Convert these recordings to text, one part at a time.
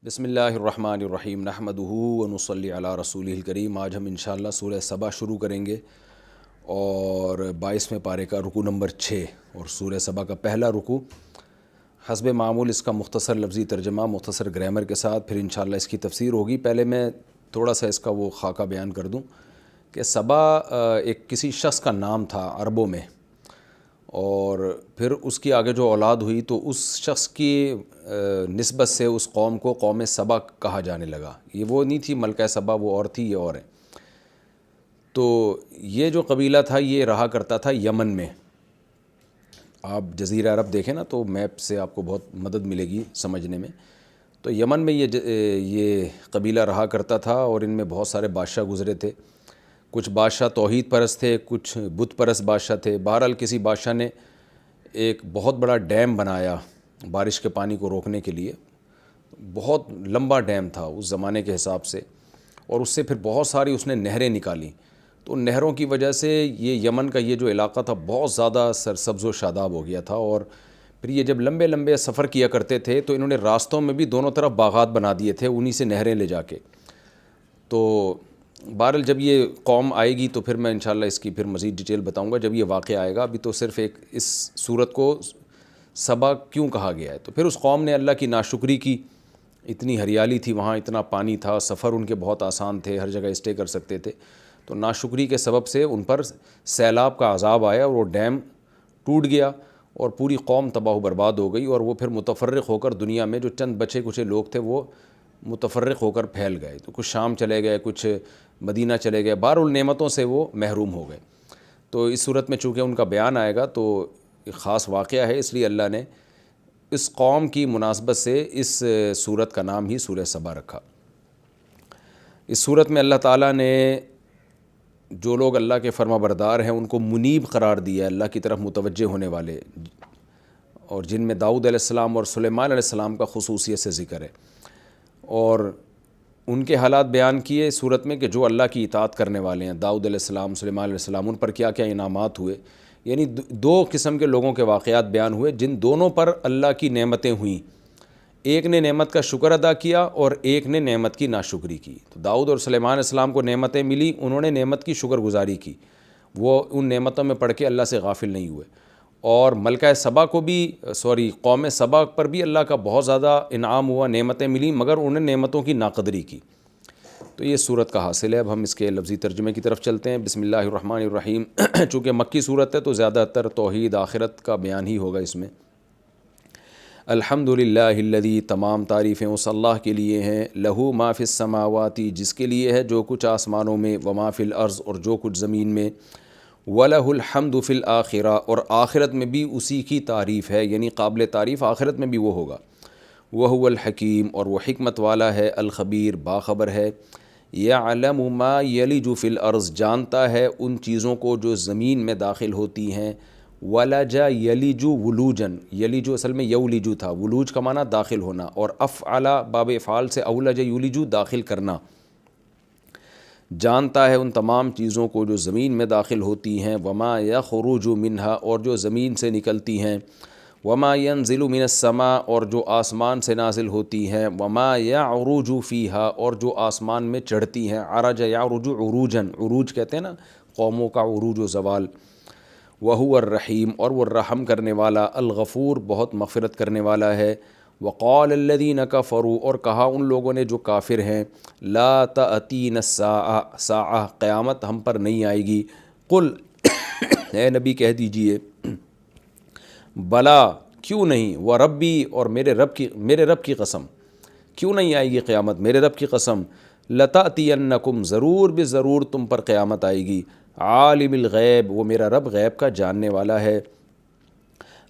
بسم اللہ الرحمن الرحیم نحمدہ ونصلی علی رسولہ الکریم۔ آج ہم انشاءاللہ سورہ سبا شروع کریں گے اور 22ویں پارے کا رکوع نمبر 6 اور سورہ سبا کا پہلا رکوع حسب معمول اس کا مختصر لفظی ترجمہ مختصر گرامر کے ساتھ، پھر انشاءاللہ اس کی تفسیر ہوگی۔ پہلے میں تھوڑا سا اس کا وہ خاکہ بیان کر دوں کہ سبا ایک کسی شخص کا نام تھا عربوں میں، اور پھر اس کی آگے جو اولاد ہوئی تو اس شخص کی نسبت سے اس قوم کو قوم سبا کہا جانے لگا۔ یہ وہ نہیں تھی ملکہ سبا، وہ اور تھی، یہ اور ہے۔ تو یہ جو قبیلہ تھا یہ رہا کرتا تھا یمن میں۔ آپ جزیرہ عرب دیکھیں نا تو میپ سے آپ کو بہت مدد ملے گی سمجھنے میں۔ تو یمن میں یہ قبیلہ رہا کرتا تھا اور ان میں بہت سارے بادشاہ گزرے تھے۔ کچھ بادشاہ توحید پرست تھے، کچھ بت پرست بادشاہ تھے۔ بہرحال کسی بادشاہ نے ایک بہت بڑا ڈیم بنایا بارش کے پانی کو روکنے کے لیے، بہت لمبا ڈیم تھا اس زمانے کے حساب سے، اور اس سے پھر بہت ساری اس نے نہریں نکالیں۔ تو نہروں کی وجہ سے یہ یمن کا یہ جو علاقہ تھا بہت زیادہ سرسبز و شاداب ہو گیا تھا، اور پھر یہ جب لمبے لمبے سفر کیا کرتے تھے تو انہوں نے راستوں میں بھی دونوں طرف باغات بنا دیے تھے، انہی سے نہریں لے جا کے۔ تو بہرحال جب یہ قوم آئے گی تو پھر میں انشاءاللہ اس کی پھر مزید ڈیٹیل بتاؤں گا جب یہ واقعہ آئے گا۔ ابھی تو صرف ایک اس صورت کو سبا کیوں کہا گیا ہے۔ تو پھر اس قوم نے اللہ کی ناشکری کی، اتنی ہریالی تھی وہاں، اتنا پانی تھا، سفر ان کے بہت آسان تھے، ہر جگہ اسٹے کر سکتے تھے، تو ناشکری کے سبب سے ان پر سیلاب کا عذاب آیا اور وہ ڈیم ٹوٹ گیا اور پوری قوم تباہ و برباد ہو گئی، اور وہ پھر متفرق ہو کر دنیا میں جو چند بچے کچھ لوگ تھے وہ متفرق ہو کر پھیل گئے۔ تو کچھ شام چلے گئے، کچھ مدینہ چلے گئے، بہرحال نعمتوں سے وہ محروم ہو گئے۔ تو اس صورت میں چونکہ ان کا بیان آئے گا تو ایک خاص واقعہ ہے، اس لیے اللہ نے اس قوم کی مناسبت سے اس سورت کا نام ہی سورہ سبا رکھا۔ اس صورت میں اللہ تعالیٰ نے جو لوگ اللہ کے فرما بردار ہیں ان کو منیب قرار دیا ہے، اللہ کی طرف متوجہ ہونے والے، اور جن میں داؤد علیہ السلام اور سلیمان علیہ السلام کا خصوصیت سے ذکر ہے، اور ان کے حالات بیان کیے صورت میں کہ جو اللہ کی اطاعت کرنے والے ہیں، داؤد علیہ السلام، سلیمان علیہ السلام، ان پر کیا کیا انعامات ہوئے۔ یعنی دو قسم کے لوگوں کے واقعات بیان ہوئے جن دونوں پر اللہ کی نعمتیں ہوئیں، ایک نے نعمت کا شکر ادا کیا اور ایک نے نعمت کی ناشکری کی۔ تو داؤد اور سلیمان علیہ السلام کو نعمتیں ملی، انہوں نے نعمت کی شکر گزاری کی، وہ ان نعمتوں میں پڑھ کے اللہ سے غافل نہیں ہوئے۔ اور ملکہ سبا کو بھی قوم سبا پر بھی اللہ کا بہت زیادہ انعام ہوا، نعمتیں ملیں، مگر انہوں نے نعمتوں کی ناقدری کی۔ تو یہ صورت کا حاصل ہے۔ اب ہم اس کے لفظی ترجمے کی طرف چلتے ہیں۔ بسم اللہ الرحمن الرحیم۔ چونکہ مکی صورت ہے تو زیادہ تر توحید آخرت کا بیان ہی ہوگا اس میں۔ الحمدللہ الذی، تمام تعریفیں اس اللہ کے لیے ہیں، لہو ما فی السماواتی، جس کے لیے ہے جو کچھ آسمانوں میں، وما فی الارض، اور جو کچھ زمین میں، وَلَهُ الْحَمْدُ فِي الْآخِرَةِ، اور آخرت میں بھی اسی کی تعریف ہے، یعنی قابل تعریف آخرت میں بھی وہ ہوگا۔ وَهُوَ الْحَكِيمُ، اور وہ حکمت والا ہے، الخبیر، باخبر ہے۔ يَعْلَمُ مَا يَلِجُ فِي الْأَرْضِ، جانتا ہے ان چیزوں کو جو زمین میں داخل ہوتی ہیں۔ وَلَجَ يَلِجُ وُلُوجًا، یلج اصل میں یولج تھا، ولوج کا معنی داخل ہونا، اور افعل باب افعال سے اولج یولج داخل کرنا۔ جانتا ہے ان تمام چیزوں کو جو زمین میں داخل ہوتی ہیں، وما یخرج منہا، اور جو زمین سے نکلتی ہیں، وما ینزل من السماء، اور جو آسمان سے نازل ہوتی ہیں، وما یعرج فیہا، اور جو آسمان میں چڑھتی ہیں۔ عرج یعرج عروجا، عروج کہتے ہیں نا قوموں کا عروج و زوال۔ وَهُوَ الرحیم، اور وہ رحم کرنے والا، الغفور، بہت مغفرت کرنے والا ہے۔ وقال الذین کفروا، اور کہا ان لوگوں نے جو کافر ہیں، لا تأتین الساعہ، ساعہ قیامت ہم پر نہیں آئے گی۔ قل، اے نبی کہہ دیجئے، بلا، کیوں نہیں، وربی، اور میرے رب کی قسم، کیوں نہیں آئے گی قیامت، میرے رب کی قسم، لتأتینکم، ضرور بے ضرور تم پر قیامت آئے گی۔ عالم الغیب، وہ میرا رب غیب کا جاننے والا ہے۔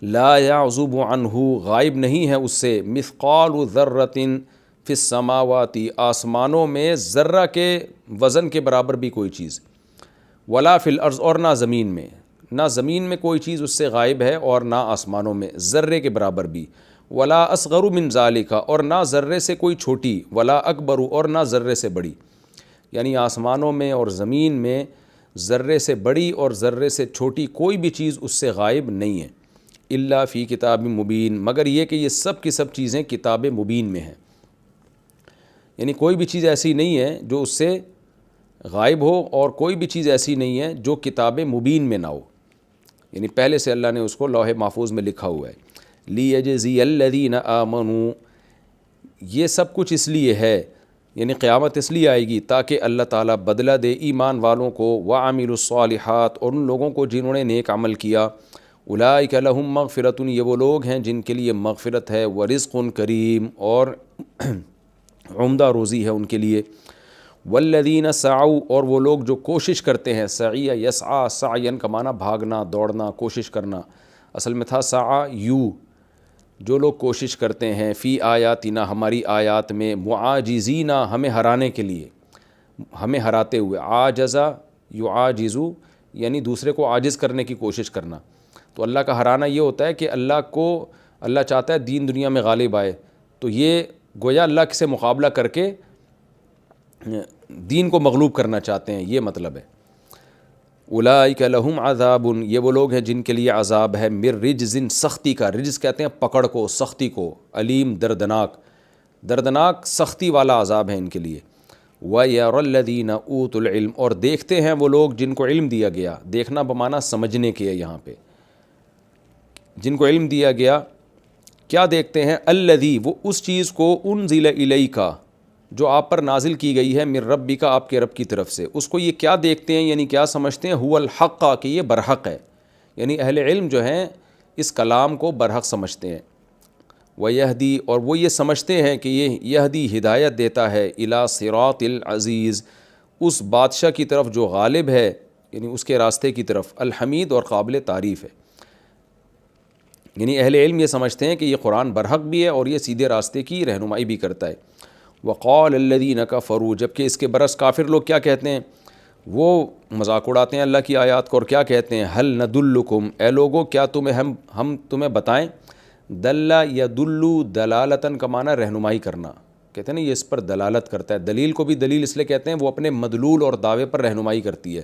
لا یعزب عنہ، غائب نہیں ہے اس سے، مثقال ذرۃ فی السماوات، آسمانوں میں ذرہ کے وزن کے برابر بھی کوئی چیز، ولا فی الارض، اور نہ زمین میں، نہ زمین میں کوئی چیز اس سے غائب ہے اور نہ آسمانوں میں ذرے کے برابر بھی، ولا اصغر من ذالک، اور نہ ذرے سے کوئی چھوٹی، ولا اکبر، اور نہ ذرے سے بڑی، یعنی آسمانوں میں اور زمین میں ذرے سے بڑی اور ذرے سے چھوٹی کوئی بھی چیز اس سے غائب نہیں ہے۔ الا فی کتاب مبین، مگر یہ کہ یہ سب کی سب چیزیں کتاب مبین میں ہیں۔ یعنی کوئی بھی چیز ایسی نہیں ہے جو اس سے غائب ہو، اور کوئی بھی چیز ایسی نہیں ہے جو کتاب مبین میں نہ ہو، یعنی پہلے سے اللہ نے اس کو لوح محفوظ میں لکھا ہوا ہے۔ لیجزی الذین آمنوا، یہ سب کچھ اس لیے ہے، یعنی قیامت اس لیے آئے گی تاکہ اللہ تعالیٰ بدلہ دے ایمان والوں کو، وعملوا الصالحات، اور ان لوگوں کو جنہوں نے نیک عمل کیا، اولئک لہم مغفرۃ، یہ وہ لوگ ہیں جن کے لیے مغفرت ہے، ورزق کریم، اور عمدہ روزی ہے ان کے لیے، والذین سعوا، اور وہ لوگ جو کوشش کرتے ہیں، سعی یسعی، سعین کا معنی بھاگنا، دوڑنا، کوشش کرنا، اصل میں تھا سعی یو، جو لوگ کوشش کرتے ہیں، فی آیاتنا، ہماری آیات میں، معاجزین، ہمیں ہرانے کے لیے، ہمیں ہراتے ہوئے، عاجزہ یعاجزو، یعنی دوسرے کو عاجز کرنے کی کوشش کرنا۔ تو اللہ کا ہرانا یہ ہوتا ہے کہ اللہ چاہتا ہے دین دنیا میں غالب آئے، تو یہ گویا اللہ سے مقابلہ کر کے دین کو مغلوب کرنا چاہتے ہیں، یہ مطلب ہے۔ اولئک لہم عذاب، یہ وہ لوگ ہیں جن کے لیے عذاب ہے، من رجز، سختی کا، رجز کہتے ہیں پکڑ کو، سختی کو، علیم، دردناک سختی والا عذاب ہے ان کے لیے۔ وَيَرَى الَّذِينَ أُوتُوا الْعِلْمَ، اور دیکھتے ہیں وہ لوگ جن کو علم دیا گیا، دیکھنا بمعنی سمجھنے کے ہے یہاں پہ، جن کو علم دیا گیا کیا دیکھتے ہیں، الذی، وہ اس چیز کو، انزل الیک، جو آپ پر نازل کی گئی ہے، من ربک، آپ کے رب کی طرف سے، اس کو یہ کیا دیکھتے ہیں، یعنی کیا سمجھتے ہیں، هو الحق، کہ یہ برحق ہے، یعنی اہل علم جو ہیں اس کلام کو برحق سمجھتے ہیں۔ ویہدی، اور وہ یہ سمجھتے ہیں کہ یہ یہدی، ہدایت دیتا ہے، الی صراط العزیز، اس بادشاہ کی طرف جو غالب ہے، یعنی اس کے راستے کی طرف، الحمید، اور قابل تعریف ہے۔ یعنی اہل علم یہ سمجھتے ہیں کہ یہ قرآن برحق بھی ہے اور یہ سیدھے راستے کی رہنمائی بھی کرتا ہے۔ وقال الذین کفروا، جبکہ اس کے برعکس کافر لوگ کیا کہتے ہیں، وہ مذاق اڑاتے ہیں اللہ کی آیات کو، اور کیا کہتے ہیں، هل ندلکم، اے لوگو کیا ہم تمہیں بتائیں، دل یدل دلالتاً کا معنی رہنمائی کرنا، کہتے ہیں نا یہ اس پر دلالت کرتا ہے، دلیل کو بھی دلیل اس لیے کہتے ہیں وہ اپنے مدلول اور دعوے پر رہنمائی کرتی ہے۔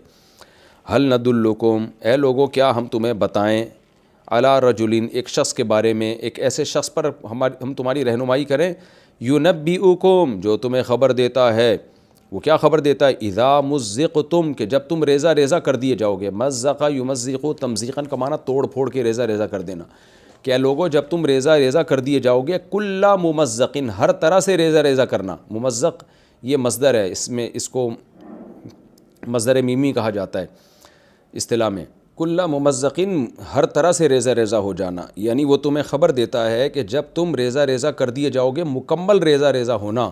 هل ندلکم، اے لوگو کیا ہم تمہیں بتائیں، علی رجل، ایک شخص کے بارے میں، ایک ایسے شخص پر ہم تمہاری رہنمائی کریں، ینبئکم، جو تمہیں خبر دیتا ہے، وہ کیا خبر دیتا ہے، اذا مزقتم، کہ جب تم ریزہ ریزہ کر دیے جاؤ گے، مزق یمزق، تمزیقاً کا معنی توڑ پھوڑ کے ریزہ ریزہ کر دینا، کہ لوگوں جب تم ریزہ ریزہ کر دیے جاؤ گے، کل ممزقن، ہر طرح سے ریزہ ریزہ کرنا، ممزق یہ مصدر ہے، اس کو مصدر میمی کہا جاتا ہے اصطلاح میں، کل ممزقن، ہر طرح سے ریزہ ریزہ ہو جانا، یعنی وہ تمہیں خبر دیتا ہے کہ جب تم ریزہ ریزہ کر دیے جاؤ گے، مکمل ریزہ ریزہ ہونا،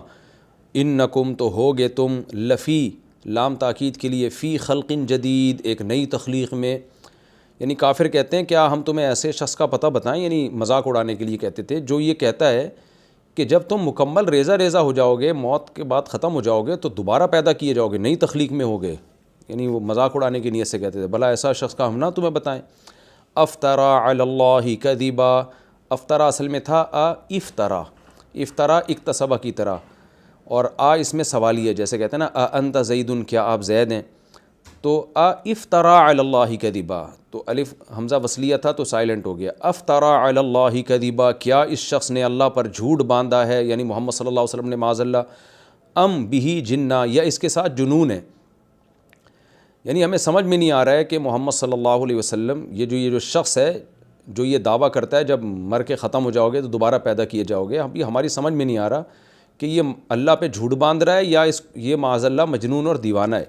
انکم، تو ہوگے تم، لفی، لام تاکید کے لیے، فی خلق جدید، ایک نئی تخلیق میں، یعنی کافر کہتے ہیں کیا ہم تمہیں ایسے شخص کا پتہ بتائیں، یعنی مذاق اڑانے کے لیے کہتے تھے، جو یہ کہتا ہے کہ جب تم مکمل ریزہ ریزہ ہو جاؤ گے، موت کے بعد ختم ہو جاؤ گے، تو دوبارہ پیدا کیے جاؤ گے، نئی تخلیق میں ہوگے، یعنی وہ مذاق اڑانے کی نیت سے کہتے تھے، بھلا ایسا شخص کا ہم نہ تمہیں بتائیں۔ افطرا علی اللہ کذبا، افطرا اصل میں تھا افطرا، افطرا اکتسبہ کی طرح، اور اس میں سوالی ہے، جیسے کہتے ہیں نا انت زید، کیا آپ زید ہیں، تو افطرا علی اللہ کذبا، تو الف حمزہ وصلیہ تھا تو سائلنٹ ہو گیا، افطرا علی اللہ کذبا، کیا اس شخص نے اللہ پر جھوٹ باندھا ہے، یعنی محمد صلی اللہ علیہ وسلم نے، معاذ اللہ، ام بہی جنہ، یا اس کے ساتھ جنون ہے، یعنی ہمیں سمجھ میں نہیں آ رہا ہے کہ محمد صلی اللہ علیہ وسلم، یہ جو شخص ہے جو یہ دعویٰ کرتا ہے جب مر کے ختم ہو جاؤ گے تو دوبارہ پیدا کیے جاؤ گے، ابھی ہماری سمجھ میں نہیں آ رہا کہ یہ اللہ پہ جھوٹ باندھ رہا ہے یا یہ معاذ اللہ مجنون اور دیوانہ ہے۔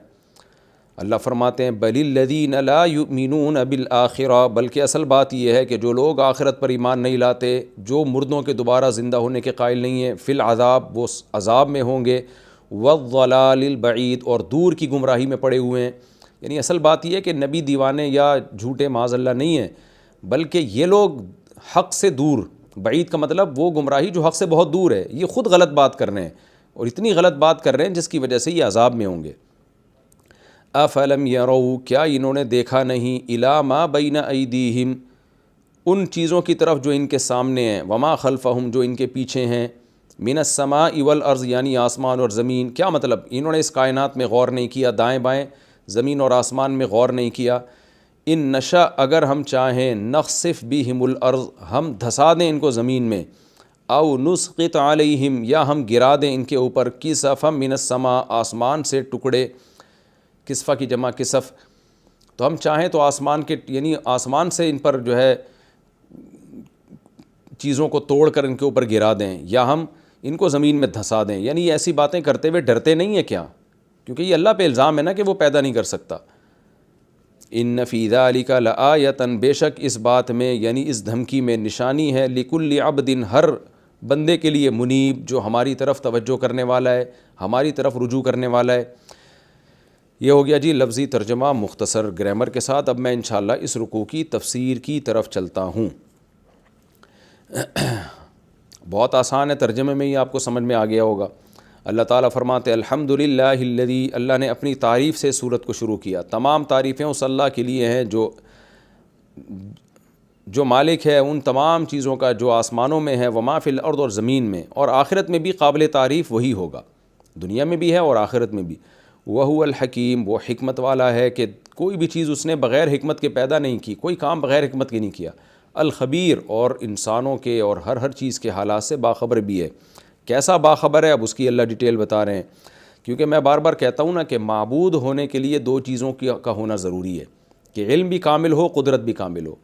اللہ فرماتے ہیں بل الذین لا یؤمنون بالآخرہ، بلکہ اصل بات یہ ہے کہ جو لوگ آخرت پر ایمان نہیں لاتے، جو مردوں کے دوبارہ زندہ ہونے کے قائل نہیں ہیں، فی العذاب، وہ عذاب میں ہوں گے، والضلال البعید، اور دور کی گمراہی میں پڑے ہوئے ہیں، یعنی اصل بات یہ ہے کہ نبی دیوانے یا جھوٹے معاذ اللہ نہیں ہیں، بلکہ یہ لوگ حق سے دور، بعید کا مطلب وہ گمراہی جو حق سے بہت دور ہے، یہ خود غلط بات کر رہے ہیں، اور اتنی غلط بات کر رہے ہیں جس کی وجہ سے یہ عذاب میں ہوں گے۔ افلم یروا، کیا انہوں نے دیکھا نہیں، الی ما بین ایدیہم، ان چیزوں کی طرف جو ان کے سامنے ہیں، وما خلفہم، جو ان کے پیچھے ہیں، من السماء والارض، یعنی آسمان اور زمین، کیا مطلب انہوں نے اس کائنات میں غور نہیں کیا، دائیں بائیں زمین اور آسمان میں غور نہیں کیا، ان نشا، اگر ہم چاہیں، نخسف بہم الارض، ہم دھسا دیں ان کو زمین میں، او نسقط علیہم، یا ہم گرا دیں ان کے اوپر کسفا من السماء، آسمان سے ٹکڑے، کسفہ کی جمع کسف، تو ہم چاہیں تو آسمان کے یعنی آسمان سے ان پر جو ہے چیزوں کو توڑ کر ان کے اوپر گرا دیں، یا ہم ان کو زمین میں دھسا دیں. یعنی یہ ایسی باتیں کرتے ہوئے ڈرتے نہیں ہیں کیا؟ کیونکہ یہ اللہ پہ الزام ہے نا کہ وہ پیدا نہیں کر سکتا. ان فی ذلک لآیۃ، بے شک اس بات میں یعنی اس دھمکی میں نشانی ہے، لکل عبد، ہر بندے کے لیے، منیب، جو ہماری طرف توجہ کرنے والا ہے، ہماری طرف رجوع کرنے والا ہے. یہ ہو گیا جی لفظی ترجمہ مختصر گرامر کے ساتھ. اب میں انشاءاللہ اس رکوع کی تفسیر کی طرف چلتا ہوں. بہت آسان ہے، ترجمے میں ہی آپ کو سمجھ میں آ گیا ہوگا. اللہ تعالیٰ فرماتے الحمدللہ الذی، اللہ نے اپنی تعریف سے سورت کو شروع کیا. تمام تعریفیں اس اللہ کے لیے ہیں جو مالک ہے ان تمام چیزوں کا جو آسمانوں میں ہے، وما فی الارض، اور زمین میں، اور آخرت میں بھی قابل تعریف وہی ہوگا، دنیا میں بھی ہے اور آخرت میں بھی. وہو الحکیم، وہ حکمت والا ہے کہ کوئی بھی چیز اس نے بغیر حکمت کے پیدا نہیں کی، کوئی کام بغیر حکمت کے نہیں کیا. الخبیر، اور انسانوں کے اور ہر چیز کے حالات سے باخبر بھی ہے. کیسا باخبر ہے اب اس کی اللہ ڈیٹیل بتا رہے ہیں. کیونکہ میں بار بار کہتا ہوں نا کہ معبود ہونے کے لیے دو چیزوں کا ہونا ضروری ہے، کہ علم بھی کامل ہو، قدرت بھی کامل ہو.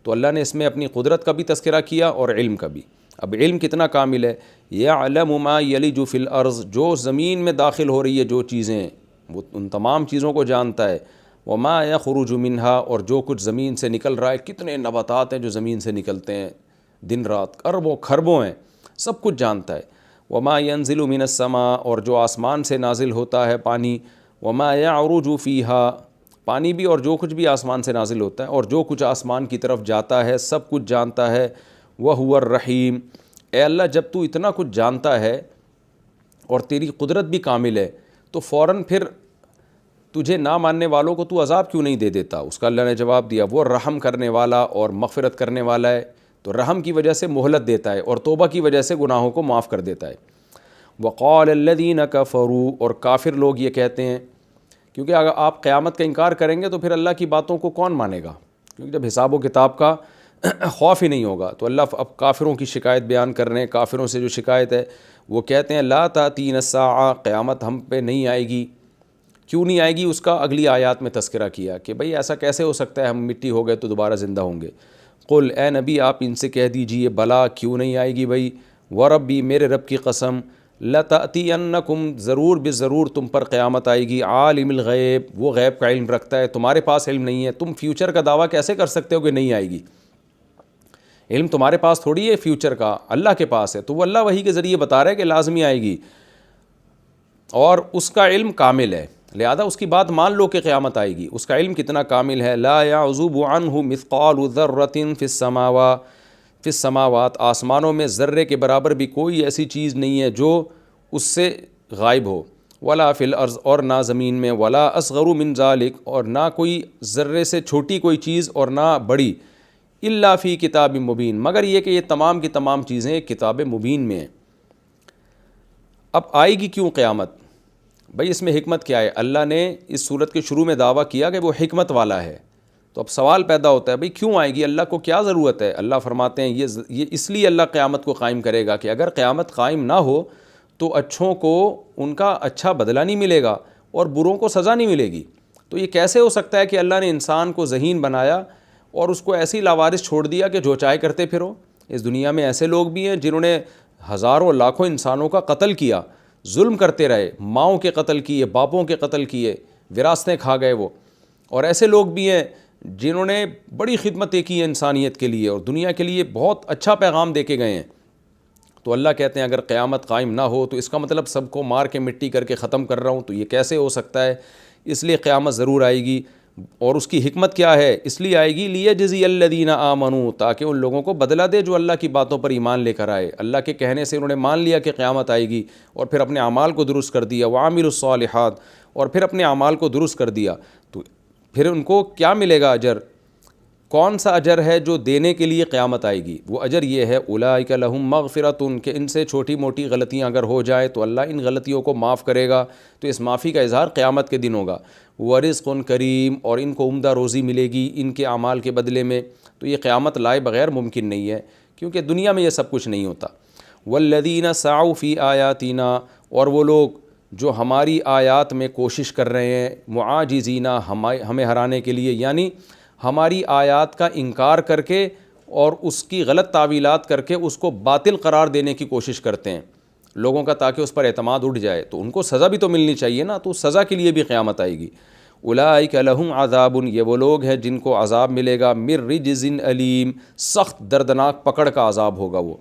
تو اللہ نے اس میں اپنی قدرت کا بھی تذکرہ کیا اور علم کا بھی. اب علم کتنا کامل ہے؟ یعلم ما یلج فی الارض، جو زمین میں داخل ہو رہی ہے جو چیزیں، وہ ان تمام چیزوں کو جانتا ہے. وما یخرج منہا، اور جو کچھ زمین سے نکل رہا ہے، کتنے نباتات ہیں جو زمین سے نکلتے ہیں دن رات، اربوں کھربوں ہیں، سب کچھ جانتا ہے. وما ینزل من السماء، اور جو آسمان سے نازل ہوتا ہے پانی. وما یعرج فیہا، پانی بھی اور جو کچھ بھی آسمان سے نازل ہوتا ہے، اور جو کچھ آسمان کی طرف جاتا ہے سب کچھ جانتا ہے. وہو الرحیم، اے اللہ جب تو اتنا کچھ جانتا ہے اور تیری قدرت بھی کامل ہے، تو فوراً پھر تجھے نہ ماننے والوں کو تو عذاب کیوں نہیں دے دیتا؟ اس کا اللہ نے جواب دیا وہ رحم کرنے والا اور مغفرت کرنے والا ہے، تو رحم کی وجہ سے مہلت دیتا ہے اور توبہ کی وجہ سے گناہوں کو معاف کر دیتا ہے. وقال الذین کفروا، اور کافر لوگ یہ کہتے ہیں، کیونکہ اگر آپ قیامت کا انکار کریں گے تو پھر اللہ کی باتوں کو کون مانے گا؟ کیونکہ جب حساب و کتاب کا خوف ہی نہیں ہوگا. تو اللہ اب کافروں کی شکایت بیان کر رہے ہیں. کافروں سے جو شکایت ہے وہ کہتے ہیں لا تاتین الساعہ، قیامت ہم پہ نہیں آئے گی. کیوں نہیں آئے گی؟ اس کا اگلی آیات میں تذکرہ کیا کہ بھئی ایسا کیسے ہو سکتا ہے، ہم مٹی ہو گئے تو دوبارہ زندہ ہوں گے. قل، اے نبی آپ ان سے کہہ دیجئے بلا، کیوں نہیں آئے گی بھئی، وربی، میرے رب کی قسم، لتأتینکم، ضرور بضرور تم پر قیامت آئے گی. عالم الغیب، وہ غیب کا علم رکھتا ہے، تمہارے پاس علم نہیں ہے. تم فیوچر کا دعویٰ کیسے کر سکتے ہو کہ نہیں آئے گی؟ علم تمہارے پاس تھوڑی ہے فیوچر کا، اللہ کے پاس ہے. تو وہ اللہ وحی کے ذریعے بتا رہا ہے کہ لازمی آئے گی، اور اس کا علم کامل ہے، لہذا اس کی بات مان لو کہ قیامت آئے گی. اس کا علم کتنا کامل ہے، لا یعزب عنہ مثقال ذرۃ فی السماوات، آسمانوں میں ذرے کے برابر بھی کوئی ایسی چیز نہیں ہے جو اس سے غائب ہو. ولا فی الارض، اور نہ زمین میں. ولا اصغر من ذلک، اور نہ کوئی ذرے سے چھوٹی کوئی چیز اور نہ بڑی. الا فی کتاب مبین، مگر یہ کہ یہ تمام کی تمام چیزیں کتاب مبین میں ہیں. اب آئے گی کیوں قیامت؟ بھئی اس میں حکمت کیا ہے؟ اللہ نے اس صورت کے شروع میں دعویٰ کیا کہ وہ حکمت والا ہے. تو اب سوال پیدا ہوتا ہے بھئی کیوں آئے گی، اللہ کو کیا ضرورت ہے؟ اللہ فرماتے ہیں یہ اس لیے اللہ قیامت کو قائم کرے گا کہ اگر قیامت قائم نہ ہو تو اچھوں کو ان کا اچھا بدلہ نہیں ملے گا اور بروں کو سزا نہیں ملے گی. تو یہ کیسے ہو سکتا ہے کہ اللہ نے انسان کو ذہین بنایا اور اس کو ایسی لاوارث چھوڑ دیا کہ جو چاہے کرتے پھرو؟ اس دنیا میں ایسے لوگ بھی ہیں جنہوں نے ہزاروں لاکھوں انسانوں کا قتل کیا، ظلم کرتے رہے، ماؤں کے قتل کیے، باپوں کے قتل کیے، وراثتیں کھا گئے وہ. اور ایسے لوگ بھی ہیں جنہوں نے بڑی خدمتیں کی ہیں انسانیت کے لیے اور دنیا کے لیے بہت اچھا پیغام دے کے گئے ہیں. تو اللہ کہتے ہیں اگر قیامت قائم نہ ہو تو اس کا مطلب سب کو مار کے مٹی کر کے ختم کر رہا ہوں. تو یہ کیسے ہو سکتا ہے؟ اس لیے قیامت ضرور آئے گی. اور اس کی حکمت کیا ہے؟ اس لیے آئے گی لیجزی الذین آمنوا، تاکہ ان لوگوں کو بدلہ دے جو اللہ کی باتوں پر ایمان لے کر آئے. اللہ کے کہنے سے انہوں نے مان لیا کہ قیامت آئے گی اور پھر اپنے اعمال کو درست کر دیا. وعاملوا الصالحات، اور پھر اپنے اعمال کو درست کر دیا. تو پھر ان کو کیا ملے گا اجر؟ کون سا اجر ہے جو دینے کے لیے قیامت آئے گی؟ وہ اجر یہ ہے اولئک لہم مغفرۃ، کہ ان سے چھوٹی موٹی غلطیاں اگر ہو جائیں تو اللہ ان غلطیوں کو معاف کرے گا. تو اس معافی کا اظہار قیامت کے دن ہوگا. ورزق کریم، اور ان کو عمدہ روزی ملے گی ان کے اعمال کے بدلے میں. تو یہ قیامت لائے بغیر ممکن نہیں ہے، کیونکہ دنیا میں یہ سب کچھ نہیں ہوتا. والذین سعوا فی آیاتنا، اور وہ لوگ جو ہماری آیات میں کوشش کر رہے ہیں، معاجزین، ہمیں ہرانے کے لیے، یعنی ہماری آیات کا انکار کر کے اور اس کی غلط تعویلات کر کے اس کو باطل قرار دینے کی کوشش کرتے ہیں لوگوں کا، تاکہ اس پر اعتماد اٹھ جائے، تو ان کو سزا بھی تو ملنی چاہیے نا، تو سزا کے لیے بھی قیامت آئے گی۔ اولئک لہم عذاب، یہ وہ لوگ ہیں جن کو عذاب ملے گا، من رجز علیم، سخت دردناک پکڑ کا عذاب ہوگا وہ۔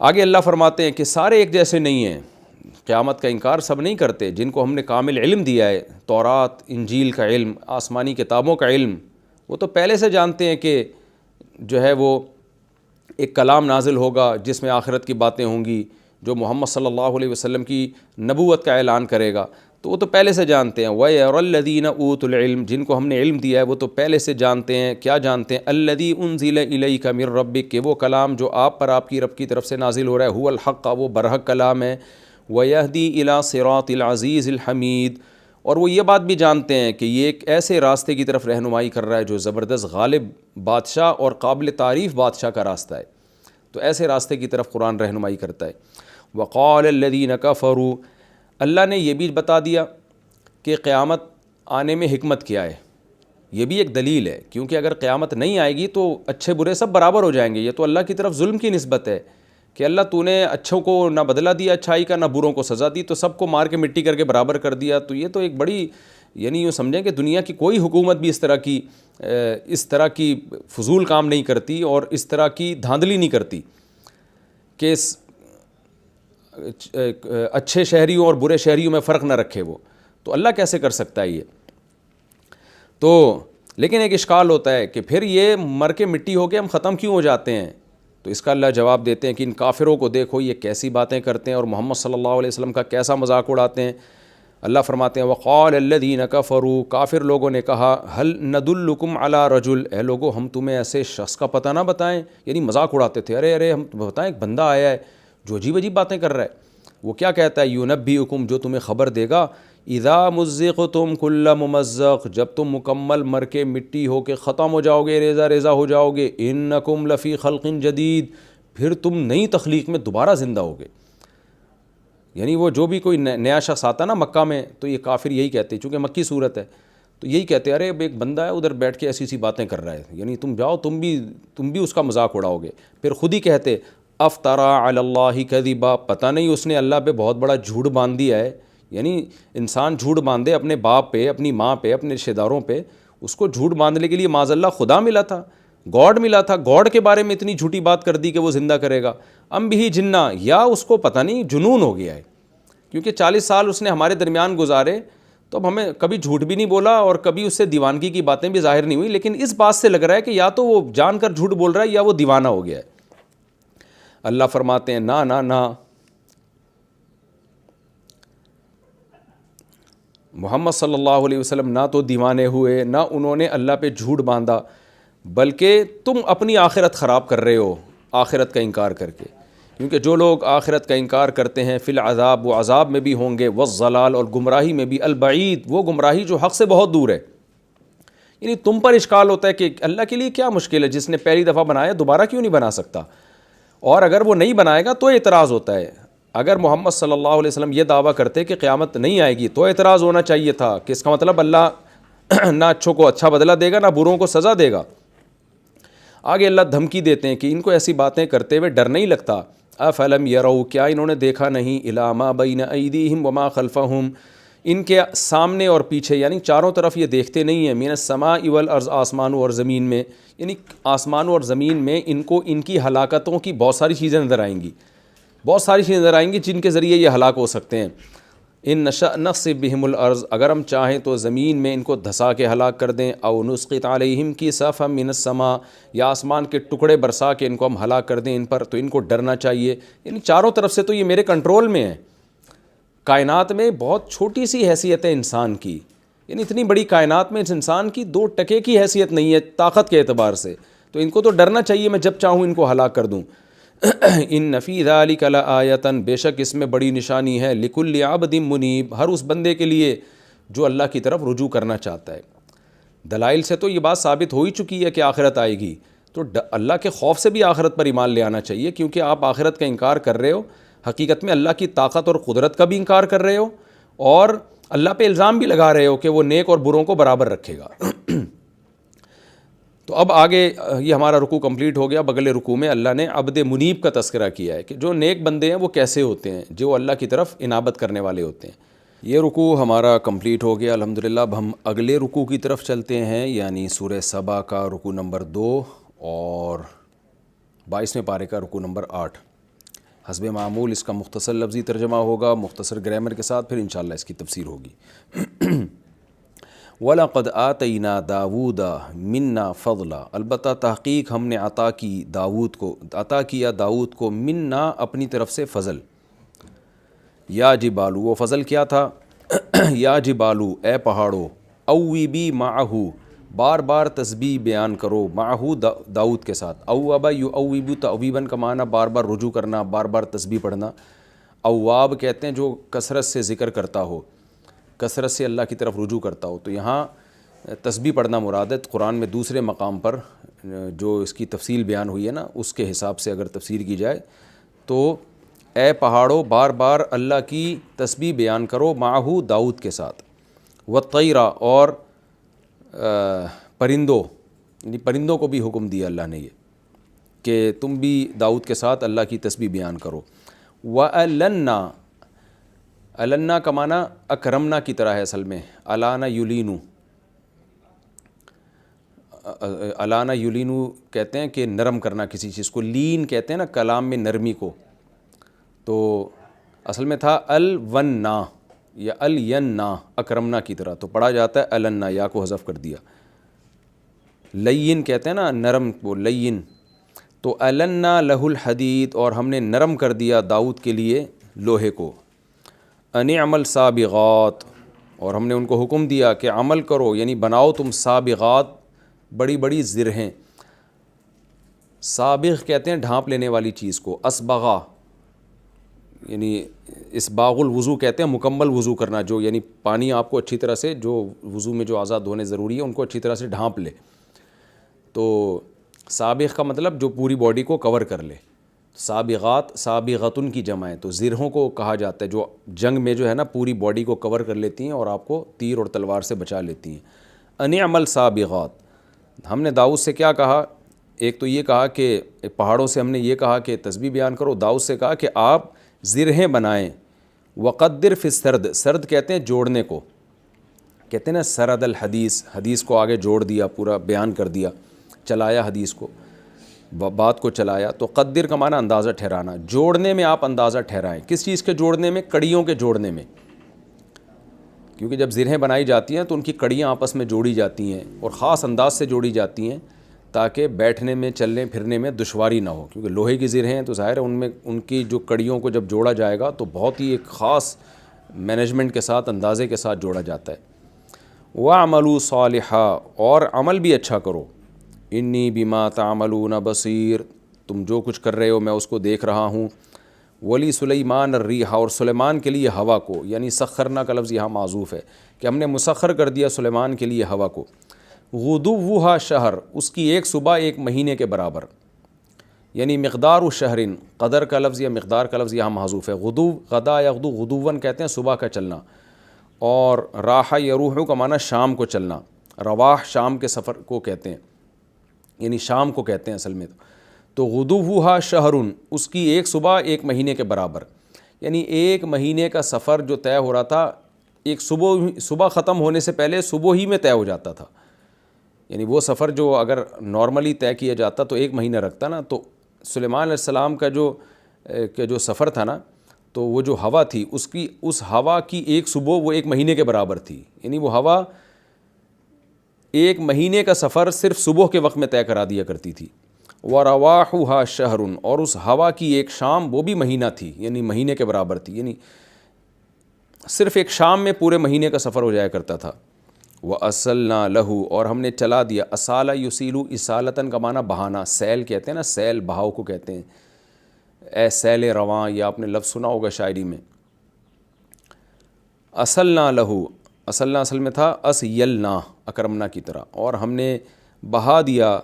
آگے اللہ فرماتے ہیں کہ سارے ایک جیسے نہیں ہیں، قیامت کا انکار سب نہیں کرتے، جن کو ہم نے کامل علم دیا ہے، تورات انجیل کا علم، آسمانی کتابوں کا علم، وہ تو پہلے سے جانتے ہیں کہ جو ہے وہ ایک کلام نازل ہوگا جس میں آخرت کی باتیں ہوں گی، جو محمد صلی اللہ علیہ وسلم کی نبوت کا اعلان کرے گا، تو وہ تو پہلے سے جانتے ہیں۔ وَيَرَى الَّذِينَ أُوتُوا الْعِلْمَ، جن کو ہم نے علم دیا ہے وہ تو پہلے سے جانتے ہیں، کیا جانتے ہیں؟ الَّذِي أُنزِلَ إِلَيْكَ مِن رَبِّكَ، کہ وہ کلام جو آپ پر آپ کی رب کی طرف سے نازل ہو رہا ہے، هُوَ الْحَقُّ، وہ برحق کلام ہے، وَيَهْدِي إِلَى صِرَاطِ الْعَزِيزِ الْحَمِيدِ، اور وہ یہ بات بھی جانتے ہیں کہ یہ ایک ایسے راستے کی طرف رہنمائی کر رہا ہے جو زبردست غالب بادشاہ اور قابل تعریف بادشاہ کا راستہ ہے، تو ایسے راستے کی طرف قرآن رہنمائی کرتا ہے۔ وَقَالَ الَّذِينَ كَفَرُوا، اللہ نے یہ بھی بتا دیا کہ قیامت آنے میں حکمت کیا ہے، یہ بھی ایک دلیل ہے، کیونکہ اگر قیامت نہیں آئے گی تو اچھے برے سب برابر ہو جائیں گے، یہ تو اللہ کی طرف ظلم کی نسبت ہے کہ اللہ تو نے اچھوں کو نہ بدلہ دیا اچھائی کا، نہ بروں کو سزا دی، تو سب کو مار کے مٹی کر کے برابر کر دیا، تو یہ تو ایک بڑی، یعنی یوں سمجھیں کہ دنیا کی کوئی حکومت بھی اس طرح کی فضول کام نہیں کرتی اور اس طرح کی دھاندلی نہیں کرتی کہ اچھے شہریوں اور برے شہریوں میں فرق نہ رکھے وہ، تو اللہ کیسے کر سکتا ہے یہ؟ تو لیکن ایک اشکال ہوتا ہے کہ پھر یہ مر کے مٹی ہو کے ہم ختم کیوں ہو جاتے ہیں؟ تو اس کا اللہ جواب دیتے ہیں کہ ان کافروں کو دیکھو یہ کیسی باتیں کرتے ہیں اور محمد صلی اللہ علیہ وسلم کا کیسا مذاق اڑاتے ہیں۔ اللہ فرماتے ہیں وقال الذین کفروا، کافر لوگوں نے کہا هل ندلکم علی رجل، اے لوگو ہم تمہیں ایسے شخص کا پتہ نہ بتائیں، یعنی مذاق اڑاتے تھے، ارے ہم بتائیں ایک بندہ آیا ہے جو عجیب عجیب باتیں کر رہا ہے، وہ کیا کہتا ہے؟ ینبئکم، جو تمہیں خبر دے گا، اذا مزقتم کل ممزق، جب تم مکمل مر کے مٹی ہو کے ختم ہو جاؤ گے، ریزہ ریزہ ہو جاؤ گے، انکم لفی خلق جدید، پھر تم نئی تخلیق میں دوبارہ زندہ ہوگے۔ یعنی وہ جو بھی کوئی نیا شخص آتا نا مکہ میں، تو یہ کافر یہی کہتے ہیں، چونکہ مکی صورت ہے تو یہی کہتے ہیں ارے اب ایک بندہ ہے ادھر بیٹھ کے ایسی ایسی باتیں کر رہا ہے، یعنی تم جاؤ تم بھی اس کا مذاق اڑاؤ گے۔ پھر خود ہی کہتے افطرا علی اللہ کذبا، پتہ نہیں اس نے اللہ پہ بہت بڑا جھوٹ باندھ دیا ہے، یعنی انسان جھوٹ باندھے اپنے باپ پہ، اپنی ماں پہ، اپنے رشتہ داروں پہ، اس کو جھوٹ باندھنے کے لیے معاذ اللہ خدا ملا تھا، گاڈ ملا تھا، گاڈ کے بارے میں اتنی جھوٹی بات کر دی کہ وہ زندہ کرے گا۔ ام بھی جنہ، یا اس کو پتہ نہیں جنون ہو گیا ہے، کیونکہ 40 سال اس نے ہمارے درمیان گزارے تو اب ہمیں کبھی جھوٹ بھی نہیں بولا اور کبھی اس سے دیوانگی کی باتیں بھی ظاہر نہیں ہوئی، لیکن اس بات سے لگ رہا ہے کہ یا تو وہ جان کر جھوٹ بول رہا ہے یا وہ دیوانہ ہو گیا ہے۔ اللہ فرماتے ہیں نہ نہ نہ، محمد صلی اللہ علیہ وسلم نہ تو دیوانے ہوئے، نہ انہوں نے اللہ پہ جھوٹ باندھا، بلکہ تم اپنی آخرت خراب کر رہے ہو آخرت کا انکار کر کے، کیونکہ جو لوگ آخرت کا انکار کرتے ہیں فی العذاب، وہ عذاب میں بھی ہوں گے، والضلال، اور گمراہی میں بھی، البعید، وہ گمراہی جو حق سے بہت دور ہے۔ یعنی تم پر اشکال ہوتا ہے کہ اللہ کے لیے کیا مشکل ہے، جس نے پہلی دفعہ بنایا دوبارہ کیوں نہیں بنا سکتا، اور اگر وہ نہیں بنائے گا تو اعتراض ہوتا ہے۔ اگر محمد صلی اللہ علیہ وسلم یہ دعویٰ کرتے کہ قیامت نہیں آئے گی تو اعتراض ہونا چاہیے تھا کہ اس کا مطلب اللہ نہ اچھوں کو اچھا بدلہ دے گا نہ بروں کو سزا دے گا۔ آگے اللہ دھمکی دیتے ہیں کہ ان کو ایسی باتیں کرتے ہوئے ڈر نہیں لگتا، افلم یروا، کیا انہوں نے دیکھا نہیں، الی ما بین ایدیہم وما خلفہم، ان کے سامنے اور پیچھے، یعنی چاروں طرف یہ دیکھتے نہیں ہیں، من السماء والارض، آسمانوں اور زمین میں، یعنی آسمانوں اور زمین میں ان کو ان کی ہلاکتوں کی بہت ساری چیزیں نظر آئیں گی، بہت ساری چیزیں نظر آئیں گی جن کے ذریعے یہ ہلاک ہو سکتے ہیں۔ ان نشأ نخسف بہم الارض، اگر ہم چاہیں تو زمین میں ان کو دھسا کے ہلاک کر دیں، او نسقط علیہم کسفا من السماء، یا آسمان کے ٹکڑے برسا کے ان کو ہم ہلاک کر دیں ان پر، تو ان کو ڈرنا چاہیے، یعنی چاروں طرف سے تو یہ میرے کنٹرول میں ہے۔ کائنات میں بہت چھوٹی سی حیثیت ہے انسان کی، یعنی اتنی بڑی کائنات میں اس انسان کی 2 ٹکے کی حیثیت نہیں ہے طاقت کے اعتبار سے، تو ان کو تو ڈرنا چاہیے، میں جب چاہوں ان کو ہلاک کر دوں۔ ان فی ذلک لآیۃ، بے شک اس میں بڑی نشانی ہے، لکل عبد منیب، ہر اس بندے کے لیے جو اللہ کی طرف رجوع کرنا چاہتا ہے۔ دلائل سے تو یہ بات ثابت ہو ہی چکی ہے کہ آخرت آئے گی، تو اللہ کے خوف سے بھی آخرت پر ایمان لے آنا چاہیے، کیونکہ آپ آخرت کا انکار کر رہے ہو، حقیقت میں اللہ کی طاقت اور قدرت کا بھی انکار کر رہے ہو، اور اللہ پہ الزام بھی لگا رہے ہو کہ وہ نیک اور بروں کو برابر رکھے گا۔ تو اب آگے یہ ہمارا رکوع کمپلیٹ ہو گیا۔ اگلے رکوع میں اللہ نے عبد منیب کا تذکرہ کیا ہے کہ جو نیک بندے ہیں وہ کیسے ہوتے ہیں، جو اللہ کی طرف انابت کرنے والے ہوتے ہیں۔ یہ رکوع ہمارا کمپلیٹ ہو گیا الحمدللہ۔ اب ہم اگلے رکوع کی طرف چلتے ہیں، یعنی سورہ سبا کا رکوع نمبر 2 اور 22ویں پارے کا رکوع نمبر 8۔ حسب معمول اس کا مختصر لفظی ترجمہ ہوگا، مختصر گرامر کے ساتھ، پھر انشاءاللہ اس کی تفسیر ہوگی۔ وَلَقَدْ آتَيْنَا دَاوُودَ مِنَّا فَضْلًا، البتہ تحقیق ہم نے عطا کیا داؤد کو منا اپنی طرف سے فضل۔ یا جبالو، وہ فضل کیا تھا؟ یا جبالو، اے پہاڑو، اویبی معہو، بار بار تسبیح بیان کرو، معہو داؤد کے ساتھ۔ اوابا یؤوبو، تعویباً کا معنی بار بار رجوع کرنا، بار بار تسبیح پڑھنا۔ اواب کہتے ہیں جو کثرت سے ذکر کرتا ہو، کثرت سے اللہ کی طرف رجوع کرتا ہو۔ تو یہاں تسبیح پڑھنا مراد ہے۔ قرآن میں دوسرے مقام پر جو اس کی تفصیل بیان ہوئی ہے نا، اس کے حساب سے اگر تفسیر کی جائے تو اے پہاڑوں بار بار اللہ کی تسبیح بیان کرو، معہو داؤد کے ساتھ۔ والطیرہ، اور پرندوں، یعنی پرندوں کو بھی حکم دیا اللہ نے یہ کہ تم بھی داؤد کے ساتھ اللہ کی تسبیح بیان کرو۔ وَأَلَنَّا، النا کا معنی اکرمنا کی طرح ہے اصل میں، الانا یلینو، الانا یلینو کہتے ہیں کہ نرم کرنا کسی چیز کو، لین کہتے ہیں نا کلام میں نرمی کو، تو اصل میں تھا الونا یا الیننا، اکرمنا کی طرح، تو پڑھا جاتا ہے النا، یا کو حذف کر دیا۔ لین کہتے ہیں نا نرم کو، لین، تو النا لہ الحدید، اور ہم نے نرم کر دیا داؤد کے لیے لوہے کو۔ ان اعمل سابغات، اور ہم نے ان کو حکم دیا کہ عمل کرو، یعنی بناؤ تم سابغات، بڑی بڑی زرہیں۔ سابغ کہتے ہیں ڈھانپ لینے والی چیز کو، اسبغا یعنی اسباغ الوضو کہتے ہیں مکمل وضو کرنا، جو یعنی پانی آپ کو اچھی طرح سے، جو وضو میں جو اعضاء دھونے ضروری ہے ان کو اچھی طرح سے ڈھانپ لے، تو سابغ کا مطلب جو پوری باڈی کو کور کر لے۔ سابغات سابغتن کی جمع ہے، تو زرہوں کو کہا جاتا ہے جو جنگ میں جو ہے نا پوری باڈی کو کور کر لیتی ہیں اور آپ کو تیر اور تلوار سے بچا لیتی ہیں۔ ان اعمل سابغات، ہم نے داؤد سے کیا کہا؟ ایک تو یہ کہا کہ پہاڑوں سے ہم نے یہ کہا کہ تسبیح بیان کرو، داؤد سے کہا کہ آپ زرہیں بنائیں۔ وقدر فی السرد، سرد کہتے ہیں جوڑنے کو، کہتے ہیں نا سرد الحدیث، حدیث کو آگے جوڑ دیا، پورا بیان کر دیا، چلایا حدیث کو، بات کو چلایا۔ تو قدر کا معنی اندازہ ٹھہرانا، جوڑنے میں آپ اندازہ ٹھہرائیں۔ کس چیز کے جوڑنے میں؟ کڑیوں کے جوڑنے میں، کیونکہ جب زرہیں بنائی جاتی ہیں تو ان کی کڑیاں آپس میں جوڑی جاتی ہیں اور خاص انداز سے جوڑی جاتی ہیں تاکہ بیٹھنے میں، چلنے پھرنے میں دشواری نہ ہو، کیونکہ لوہے کی زرہیں ہیں تو ظاہر ہے ان میں ان کی جو کڑیوں کو جب جوڑا جائے گا تو بہت ہی ایک خاص مینجمنٹ کے ساتھ، اندازے کے ساتھ جوڑا جاتا ہے۔ وَعْمَلُوا صَالِحًا، اور عمل بھی اچھا کرو۔ انی بما تعملون بصیر، تم جو کچھ کر رہے ہو میں اس کو دیکھ رہا ہوں۔ ولی سلیمان الریح، اور سلیمان کے لیے ہوا کو، یعنی سخرنا کا لفظ یہاں معذوف ہے کہ ہم نے مسخر کر دیا سلیمان کے لیے ہوا کو۔ غدوها شہر، اس کی ایک صبح ایک مہینے کے برابر، یعنی مقدار شہرن، قدر کا لفظ یا مقدار کا لفظ یہاں محذوف ہے۔ غدو، غدا یغدو، غدوًا کہتے ہیں صبح کا چلنا، اور راح یروح کا معنی شام کو چلنا، رواح شام کے سفر کو کہتے ہیں، یعنی شام کو کہتے ہیں اصل میں۔ تو غدوها شہرن، اس کی ایک صبح ایک مہینے کے برابر، یعنی ایک مہینے کا سفر جو طے ہو رہا تھا ایک صبح ختم ہونے سے پہلے صبح ہی میں طے ہو جاتا تھا، یعنی وہ سفر جو اگر نارملی طے کیا جاتا تو ایک مہینہ رکھتا نا، تو سلیمان علیہ السلام کا جو سفر تھا نا، تو وہ جو ہوا تھی اس ہوا کی ایک صبح وہ ایک مہینے کے برابر تھی، یعنی وہ ہوا ایک مہینے کا سفر صرف صبح کے وقت میں طے کرا دیا کرتی تھی۔ وَرَوَاحُهَا شَهْرٌ، اور اس ہوا کی ایک شام وہ بھی مہینہ تھی، یعنی مہینے کے برابر تھی، یعنی صرف ایک شام میں پورے مہینے کا سفر ہو جایا کرتا تھا۔ وَأَصَلْنَا لَهُ، اور ہم نے چلا دیا، اصالہ یسیلو، اصالتاً کا معنی بہانا، سیل کہتے ہیں نا، سیل بہاؤ کو کہتے ہیں، اے سیل رواں، یا آپ نے لفظ سنا ہوگا شاعری میں۔ اصلنا لہو، اصل میں تھا اسیلنا، اکرمنا کی طرح، اور ہم نے بہا دیا